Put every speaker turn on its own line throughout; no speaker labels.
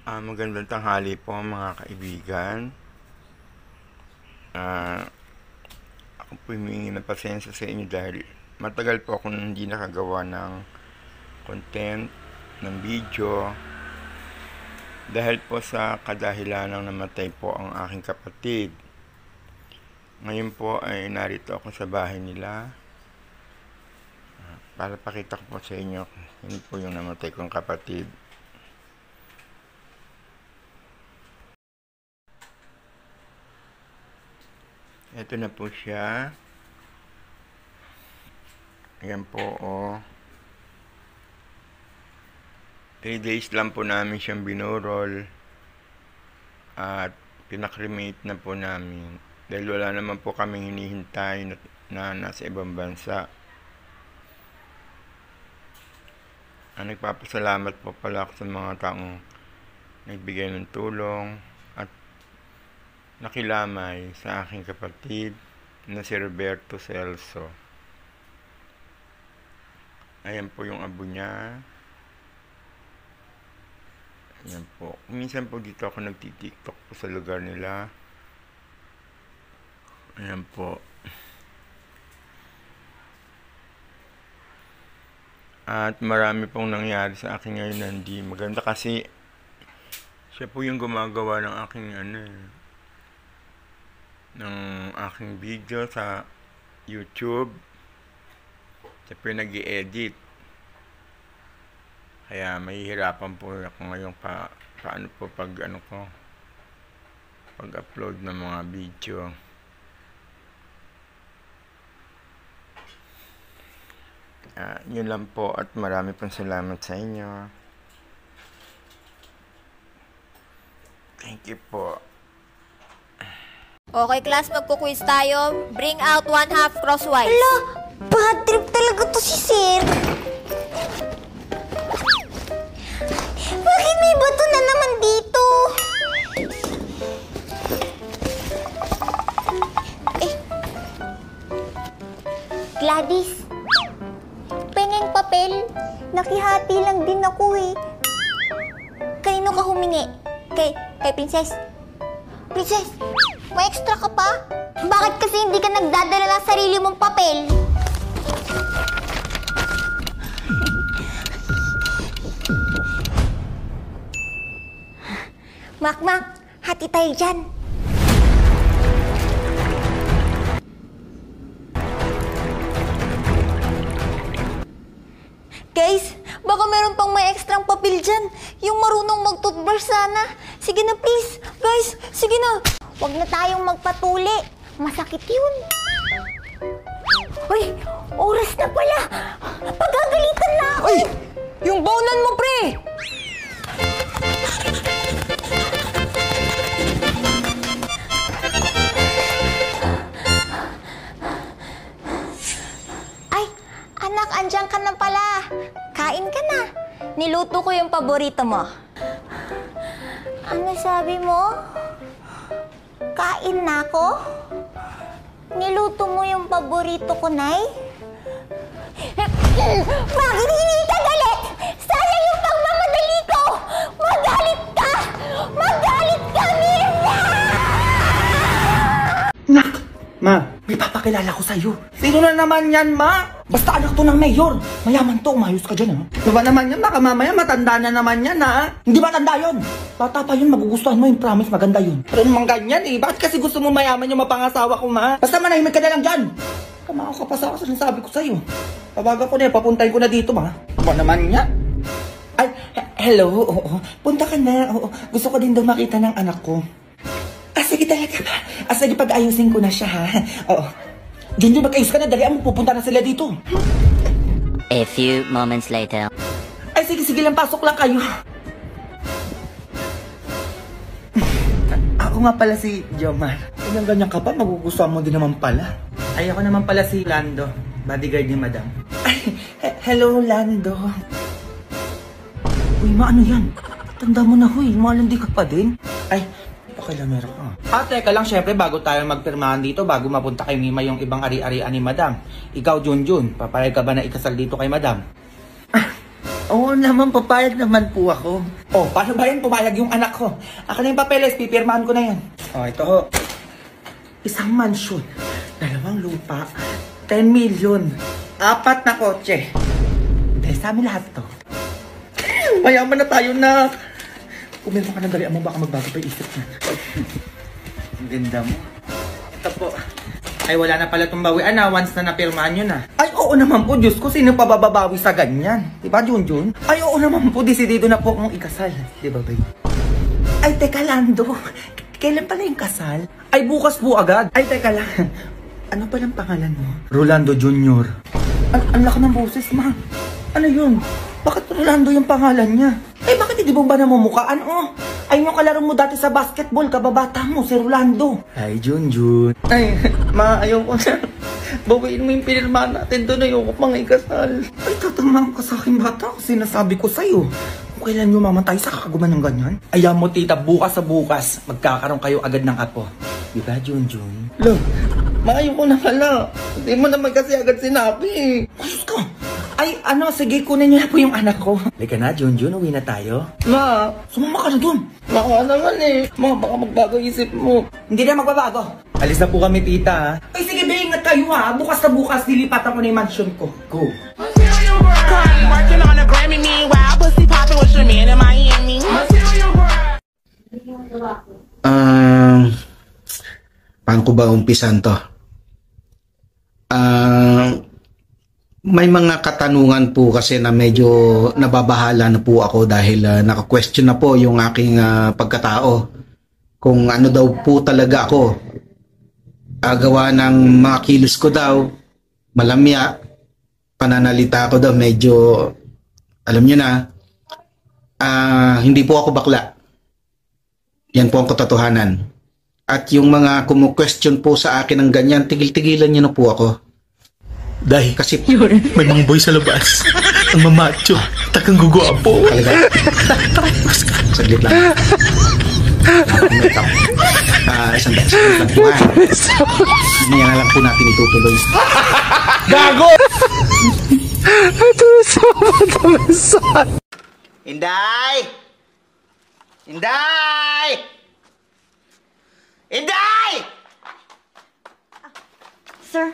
Magandang tanghali po mga kaibigan. Ah, ako po humingi ng pasensya sa inyo dahil matagal po akong hindi nakagawa ng content, ng video. Dahil po sa kadahilanang namatay po ang aking kapatid. Ngayon po ay narito ako sa bahay nila para pakita ko po sa inyo yun po yung namatay kong kapatid. Ito na po siya. Ayan po, oh. 3 days lang po namin siyang binurol at pinakremate na po namin dahil wala naman po kaming hinihintay na nasa ibang bansa. Nagpapasalamat po pala ako sa mga taong nagbigay ng tulong at nakilamay sa aking kapatid na si Roberto Celso. Ayan po yung abo niya. Ayan po. Minsan po dito ako nagtitiktok po sa lugar nila. Ayan po. At marami pong nangyari sa akin ngayon na hindi maganda kasi siya po yung gumagawa ng aking ng aking video sa YouTube. Siya po yung nag-i-edit. Kaya mahihirapan po ako ngayon paano po pag-upload ng mga video. Yun lang po at marami pong salamat sa inyo. Thank you po.
Okay, class, magkuquiz tayo. Bring out 1/2 crosswise.
Hala, bad trip talaga to si Sir. Bakit may bato na naman dito? Gladys, pengeng papel. Nakihati lang din ako eh. Kanino ka humingi? Kay Princess? Princess, may extra ka pa? Bakit kasi hindi ka nagdadala ng sarili mong papel? Mak, hati tayo dyan. Guys, baka meron pang may ekstrang papel dyan. Yung marunong mag-toothbrush sana. Sige na please. Guys, sige na. Huwag na tayong magpatuli. Masakit yun. Uy, oras na pala. Pagagalitan na ako.
Uy! Yung bowlan mo, pre!
Ay, anak, andyan ka na pala. Kain ka na. Niluto ko yung paborito mo. Ano sabi mo? Kain na ako? Niluto mo yung paborito ko, Nay? Bakit hindi ka galit? Sayang yung pagmamadali ko! Magalit ka! Magalit ka, Mirna!
Nak! Ma, may papakilala ko sa'yo. Sino na naman yan, ma? Basta anak to ng mayor. Mayaman to, umayos ka dyan, ha? Diba naman yan? Baka mamaya matanda na naman yan, ha? Hindi matanda yun. Bata pa yun, magugustuhan mo yung promise, maganda yun. Pero naman ganyan, eh. Bakit kasi gusto mo mayaman yung mapangasawa ko, ma? Basta manahimik ka na lang dyan. Kamao ka pa sa ako sa sinasabi ko sa'yo. Tawagan ko na yan, papuntahin ko na dito, ma. Diba naman yan? Ay, hello, oo. Punta ka na, oo. Gusto ko din daw makita ng anak ko. Sige talaga ba? Sige, pag-ayusin ko na siya, ha? Oo. Junjun, mag-ayos ka na. Dalian mo, pupunta na sila dito.
A few moments later.
Ay, sige lang. Pasok lang kayo. Ako nga pala si Jomar. Ganyan ka pa, magugustuhan mo din naman pala. Ay, ako naman pala si Lando, bodyguard ni Madam. Ay, hello, Lando. Uy, ano yan? Tanda mo na, huy. Malandi ka pa din. Ay, pakilamera ka. Teka lang, syempre, bago tayo magpirmahan dito, bago mapunta kay Mima yung ibang ari-arian ni Madam. Ikaw, Junjun, papayag ka ba na ikasal dito kay Madam? Oo naman, papayag naman po ako. Oh, paano ba yan? Pumayag yung anak ko. Akin na yung papeles, pipirmahan ko na yan. Oh, ito ho. Isang mansyon, 2 lupa, 10 million, 4 na kotse. Dahil sa amin lahat to. Mayaman na tayo na. Kumirma ka ng dalian mo, baka magbago pa yung isip niya. Ang ganda mo. Ito po. Ay, wala na pala itong bawian na once na napirmahan yun na. Ay, oo naman po, Diyos ko, sino pa bababawi sa ganyan? Diba, Junjun? Ay, oo naman po, desidido na po akong ikasal. Diba, babe? Ay, teka, Lando. Kailan pala yung kasal? Ay, bukas po agad. Ay, teka lang. Ano palang pangalan mo? Rolando Jr. Ang laki ng boses, ma. Ano yun? Bakit Rolando yung pangalan niya? Ay, bakit hindi mo ba namumukhaan? Oh, ay yung kalaro mo dati sa basketball, kababata mo, si Rolando. Ay, Junjun. Ay, ma, ayaw ko na. Bawiin mo yung pinirmahan natin doon, ayaw ko pang ikasal. Ay, tatamaan ka sa akin, bata. Sinasabi ko sa'yo. Kung kailan nyo mamatay sa kakaguman ng ganyan? Ayaw mo, tita, bukas sa bukas, magkakaroon kayo agad ng apo. Diba, Junjun? Lo, maayaw ko na pala. Hindi mo naman kasi agad sinabi. Ayos ka. Ay, ano, sige, kunin niyo na po yung anak ko. Lika na, Junjun, uwi na tayo. Ma, sumama ka na dun. Ma, naman eh. Ma, baka magbago isip mo. Hindi na magbabago. Alis na po kami, tita, ha? Ay, sige, be, ingat kayo, ha? Bukas na bukas, lilipatan ko na yung mansion ko. Go.
Paano ko ba umpisan to? May mga katanungan po kasi na medyo nababahala na po ako dahil naka-question na po yung aking pagkatao. Kung ano daw po talaga ako. Gawa ng mga kilos ko daw, malamya, pananalita ko daw medyo, alam nyo na, hindi po ako bakla. Yan po ang katotohanan. At yung mga kumu-question po sa akin ng ganyan, tigil-tigilan nyo na po ako. Dahil kasi may mga boy sa labas. Ang mamacho. Takang guguapo. Talaga. Saglit lang. Isang lang po ha. Hindi na lang po natin itutuloy. Gago!
Inday! Inday! Inday!
Sir,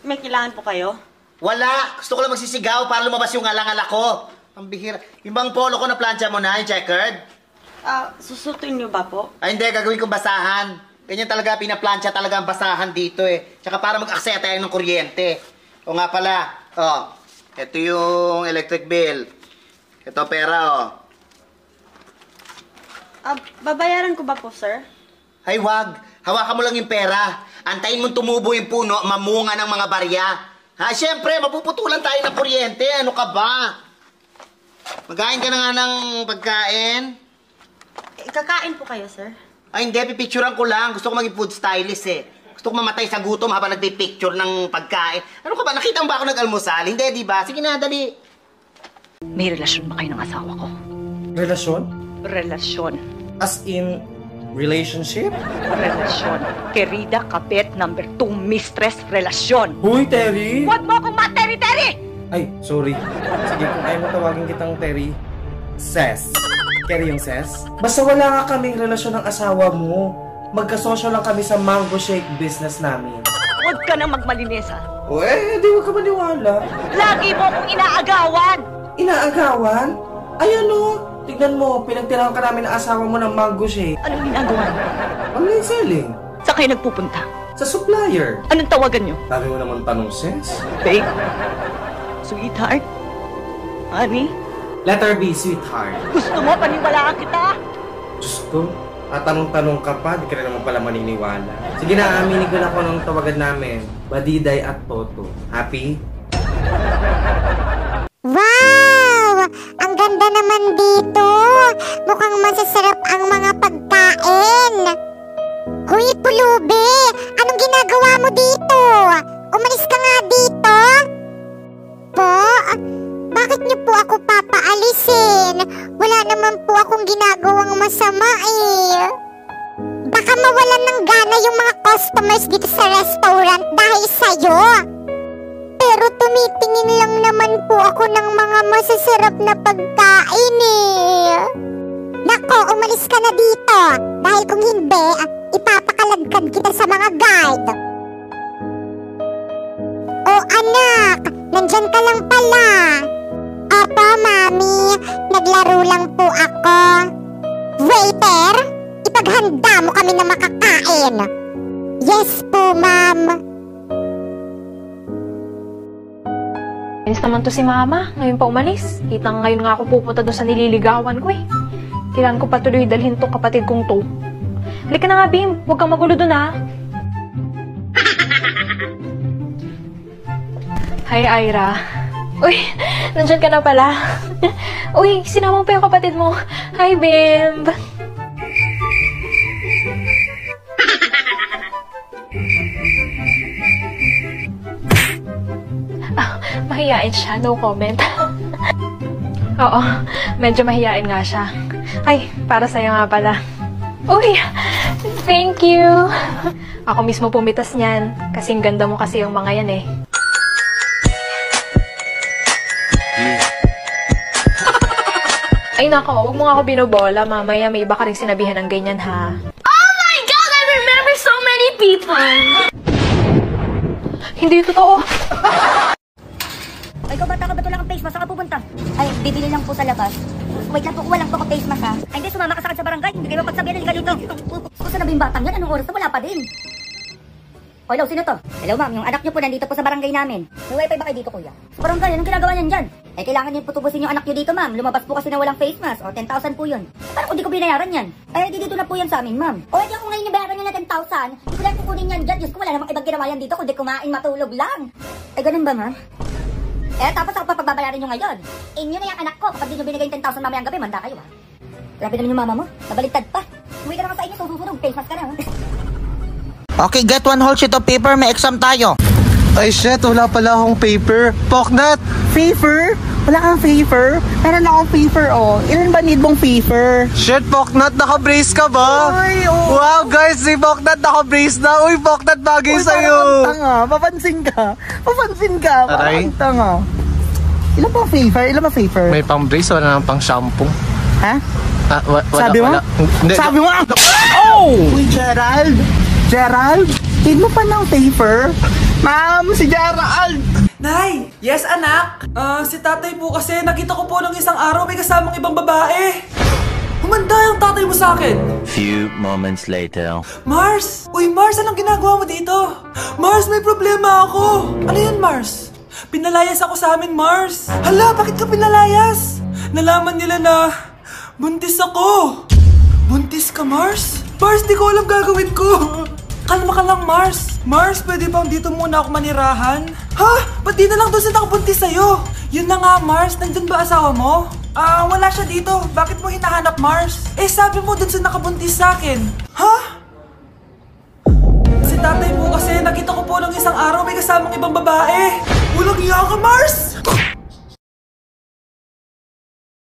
may kailangan po kayo?
Wala! Gusto ko lang magsisigaw para lumabas yung alang-ala ko. Ang bihira. Yung bang polo ko na plancha mo na, yung checkered?
Susutuin niyo ba po?
Ay hindi, gagawin kong basahan. Ganyan talaga, pinaplancha talaga ang basahan dito eh. Tsaka para mag-aksaya tayo ng kuryente. O nga pala, ito yung electric bill. Ito pera,
Babayaran ko ba po, sir?
Ay wag, hawakan mo lang yung pera. Antayin mong tumubo yung puno, mamunga ng mga barya. Ha, siyempre, mapuputulan tayo ng kuryente. Ano ka ba? Magain ka na nga ng pagkain.
Kakain po kayo, sir?
Ay hindi, pipicturean ko lang. Gusto ko maging food stylist eh. Gusto ko mamatay sa gutom habang nagpipicture ng pagkain. Ano ka ba? Nakita mo ba ako nag-almusal? Hindi, di ba? Sige na, dali.
May relasyon ba kayo ng asawa ko?
Relasyon?
Relasyon.
As in, relationship?
Relasyon. Querida Kapit, number 2, mistress, relasyon.
Huy, Terry!
Huwag mo akong materi-teri!
Ay, sorry. Sige, kung ayaw mo tawagin kitang Terry, Ses. Terry yung Ses? Basta wala nga kaming relasyon ng asawa mo. Magkasosyo lang kami sa mango shake business namin.
Huwag ka nang magmalinis, ha?
O di huwag ka maniwala.
Lagi mo akong inaagawan!
Inaagawan? Ay ano? Tignan mo, pinagtirahan ka namin ng asawa mo ng mango shake.
Anong ginagawa niyo?
Online selling.
Saan kayo nagpupunta?
Sa supplier.
Anong tawagan niyo?
Dami mo naman tanong, Ses.
Babe? Sweetheart? Honey?
Letter B, sweetheart.
Gusto mo paniwalaan kita?
Diyos ko, tanong-tanong ka pa, di ka rin naman pala maniniwala. Sige na, aminin ko na ako ng tawagan namin. Badiday at Toto. Happy?
Wow! Ang ganda naman dito! Mukhang masasarap ang mga pagkain! Huy, Pulubi! Anong ginagawa mo dito? Umalis ka nga dito! Po? Bakit niyo po ako papaalisin? Wala naman po akong ginagawang masama eh. Baka mawalan ng gana yung mga customers dito sa restaurant dahil sa'yo. Pero tumitingin lang naman po ako ng mga masasarap na pagkain eh. Nako, umalis ka na dito. Dahil kung hindi, ipapakalagkad kita sa mga guard. Oh anak, nandyan ka lang pala. Opo, Mami. Naglaro lang po ako. Waiter, ipaghanda mo kami na makakain. Yes po, Ma'am.
Inis naman to si Mama. Ngayon pa umalis. Kitang ngayon nga ako pupunta doon sa nililigawan ko eh. Kailangan ko patuloy dalhin tong kapatid kong to. Halika na nga, Bim. Huwag kang magulo doon, ha? Hi, Ira. Uy, nandyan ka na pala. Uy, sinama mo pa yung kapatid mo. Hi, Bim. Mahiyain siya, no comment. Oo, medyo mahiyain nga siya. Ay, para sa'yo nga pala. Uy, thank you. Ako mismo pumitas niyan. Kasing ganda mo kasi yung mga yan eh. Ay nako, huwag mo nga ako binobola. Mamaya may iba ka rin sinabihan ng ganyan ha.
Oh my God! I remember so many people!
Hindi totoo.
Ay, ikaw bata ka ba ito lang ang face mask? Saan ka pupunta? Ay, bibili lang po sa labas. Wait lang po, walang po ako face mask ha. Ay, hindi, sumama ka sa akin sa barangay. Hindi kayo mapagsabihan, halika dito. Gusto na ba yung batang yan? Anong oras na? Wala pa din. O, hello, sino to? Hello, ma'am. Yung anak niyo po nandito po sa barangay namin. May wifi ba kayo dito, kuya? Sa barangay, anong ginagawa niyan dyan? Eh, kailangan niyo po tubusin yung anak niyo dito, ma'am. Lumabas po kasi na walang face mask. O, 10,000 po yun. Parang kung di ko binayaran yan. Eh, dito na po yan sa amin, ma'am. O, hindi ako ngayon nabayaran niya na 10,000. Hindi ko lang kukunin yan dyan. Diyos ko, wala namang ibang ginawa yan dito kundi kumain, matulog lang. Eh, ganun ba, ma'am? Eh, tapos ako pa pagbabayaran nyo ngayon. Inyo na yung anak ko. Kapag di nyo binigay yung 10,000 mamayang gabi, manda kayo, ha? Grabe naman yung mama mo. Nabaligtad pa. Umuwi ka naman sa inyo, susunog. Face mask ka na, ha?
Okay, get one whole sheet of paper. May exam tayo.
Ay shit, wala pala akong paper. Poknat!
Paper? Wala kang paper? Meron akong paper, oh. Ilan ba need mong paper?
Shit, Poknat, naka-brace ka ba?
Ay, oh.
Wow, guys, si Poknat naka-brace na. Uy, Poknat, bagay sa'yo.
Parang tanga. Papansin ka. Papansin ka.
Aray.
Parang tanga. Ilan bang paper? Ilan bang paper?
May pang-brace, wala nang pang-shampoo.
Ha?
Wala,
Sabi mo?
wala. Hindi,
Sabi mo? Oh! Uy, Gerald! Gerald? Need mo pa ng paper? Ma'am, si Gerald!
Nay! Yes, anak! Si tatay po kasi nakita ko po ng isang araw may kasamang ibang babae. Humanda yung tatay mo sa akin.
Few moments later.
Mars! Uy, Mars, anong ginagawa mo dito? Mars, may problema ako. Ano yan, Mars? Pinalayas ako sa amin, Mars. Hala, bakit ka pinalayas? Nalaman nila na buntis ako. Buntis ka, Mars? Mars, di ko alam gagawin ko. Kalma ka lang, Mars. Mars, pwede bang dito muna ako manirahan? Ha? Ba't di na lang doon sa nakabuntis sa'yo? Yun na nga, Mars. Nandun ba asawa mo? Wala siya dito. Bakit mo hinahanap, Mars? Eh, sabi mo doon sa nakabuntis sa akin. Ha? Si tatay mo kasi nakita ko po ng isang araw may kasamang ibang babae. Walang iya ka, Mars!